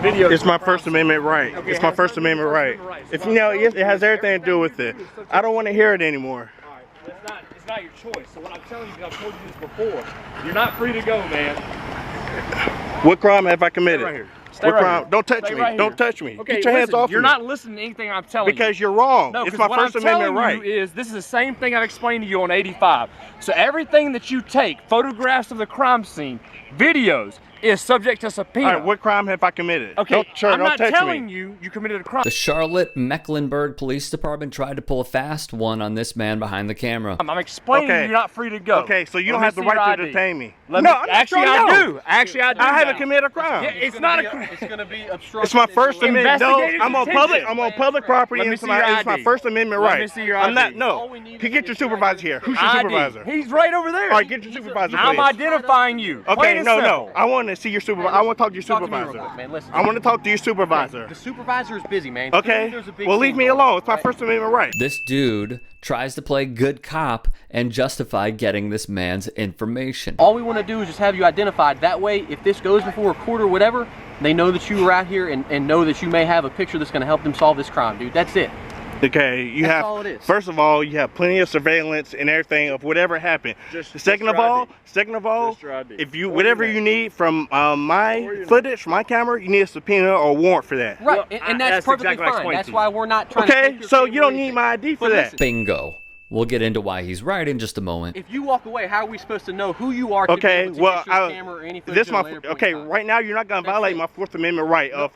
Video. It's my First Amendment right. Okay, It's my First Amendment right. If you know, it has everything to do with it. I don't want to hear it anymore. All right, it's not your choice. So what I'm telling you, I've told you this before. You're not free to go, man. What crime have I committed? Stay right here. What crime? Don't touch me. Don't touch me. Okay, Get your hands off me. You're not listening to anything I'm telling you. Because you're wrong. No, it's my First Amendment right. This is the same thing I've explained to you on 85. So everything that you take, photographs of the crime scene, videos, is subject to subpoena. All right, what crime have I committed? Okay, I'm not telling me. you committed a crime. The Charlotte-Mecklenburg Police Department tried to pull a fast one on this man behind the camera. I'm explaining you're not free to go. Okay, so you don't have the right to detain me. Actually, I do. Actually, I do. I haven't committed a crime. Yeah, it's not a crime. It's going to be obstruction. It's my First Amendment. No, I'm on public. detention. I'm on public property. It's my First Amendment right. Let me see your I'm ID. not. No. Get your supervisor here. Who's your supervisor? He's right over there. All right, get your supervisor, please. I'm identifying you. Okay, no. I want to see your supervisor. I want to talk to your supervisor. I want to talk to your supervisor. The supervisor is busy, man. Okay. Well, leave me alone. It's my First Amendment right. This dude tries to play good cop and justify getting this man's information. All we want to do is just have you identified. That way, if this goes before a court or whatever, they know that you were out here and know that you may have a picture that's going to help them solve this crime, dude. That's it. Okay, That's all it is. First of all, you have plenty of surveillance and everything of whatever happened. Second of all, if you whatever you need from my footage, my camera, you need a subpoena or a warrant for that. Right, and that's perfectly fine. That's why we're not trying to take your so camera you don't or need anything. my ID for that. Bingo. We'll get into why he's right in just a moment. If you walk away, how are we supposed to know who you are to Okay, be able to well, get your camera or any footage at a later point in time? right now you're not going to violate my Fourth Amendment right of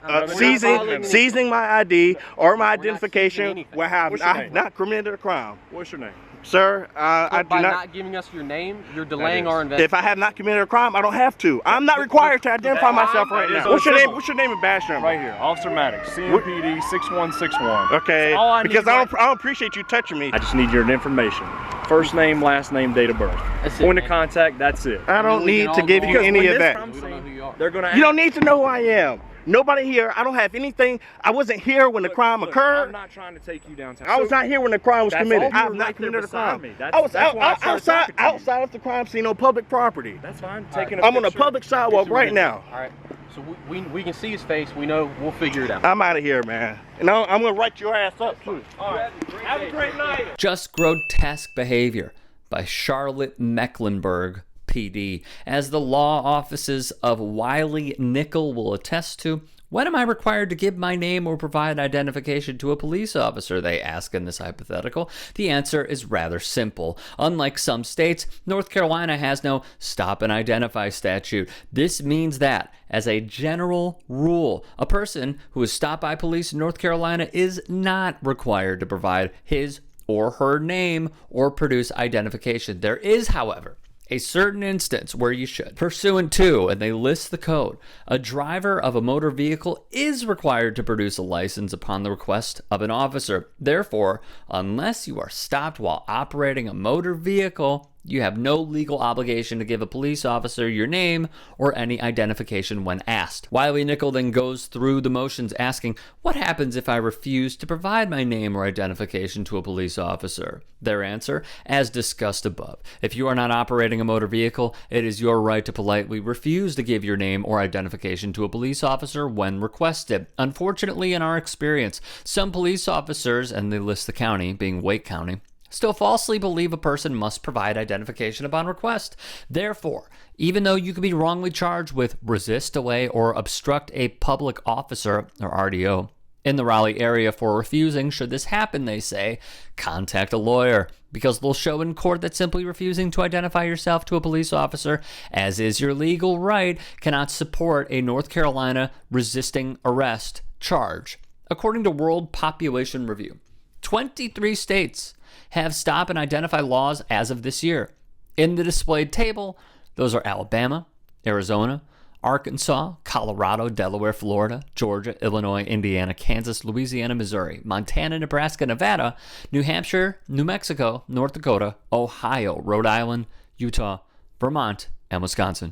violating seizing my ID or my We're not seizing identification anything. where I What's your have name? not committed a crime. What's your name? Sir, I do By not. not giving us your name, you're delaying our investigation. If I have not committed a crime, I don't have to. I'm not required to identify myself right now. What's your name? What's your name and badge number? Right here, Officer Maddox, CMPD 6161. Okay. All I need Because I don't appreciate you touching me. I just need your information. First name, last name, date of birth. That's it, Point of man. contact, that's it. I don't We need can to all give go you on. any When of this that. crime We don't know who you are. They're gonna You don't need to know who I am. Nobody here. I don't have anything. I wasn't here when the crime Look, occurred. I'm not trying to take you downtown. I was not here when the crime was That's committed. all I you have were not right there committed a beside crime. me. I was That's why I started talking to you. outside of the crime scene on public property. That's fine. Taking I'm on a public sidewalk right now. All right, so we can see his face. We know we'll figure it out. I'm out of here, man. And I'm gonna write your ass up too. All right. Have a great night. Just grotesque behavior by Charlotte-Mecklenburg PD. As the law offices of Wiley Nickel will attest to, when am I required to give my name or provide identification to a police officer, they ask in this hypothetical. The answer is rather simple. Unlike some states, North Carolina has no stop and identify statute. This means that, as a general rule, a person who is stopped by police in North Carolina is not required to provide his or her name or produce identification. There is, however, a certain instance where you should. Pursuant to, and they list the code, a driver of a motor vehicle is required to produce a license upon the request of an officer. Therefore, unless you are stopped while operating a motor vehicle, you have no legal obligation to give a police officer your name or any identification when asked. Wiley Nickel then goes through the motions asking, what happens if I refuse to provide my name or identification to a police officer? Their answer, as discussed above. If you are not operating a motor vehicle, it is your right to politely refuse to give your name or identification to a police officer when requested. Unfortunately, in our experience, some police officers, and they list the county, being Wake County, still falsely believe a person must provide identification upon request. Therefore, even though you could be wrongly charged with resist, delay, or obstruct a public officer, or RDO, in the Raleigh area for refusing, should this happen, they say, contact a lawyer, because they'll show in court that simply refusing to identify yourself to a police officer, as is your legal right, cannot support a North Carolina resisting arrest charge. According to World Population Review, 23 states have stop and identify laws as of this year. In the displayed table, those are Alabama, Arizona, Arkansas, Colorado, Delaware, Florida, Georgia, Illinois, Indiana, Kansas, Louisiana, Missouri, Montana, Nebraska, Nevada, New Hampshire, New Mexico, North Dakota, Ohio, Rhode Island, Utah, Vermont, and Wisconsin.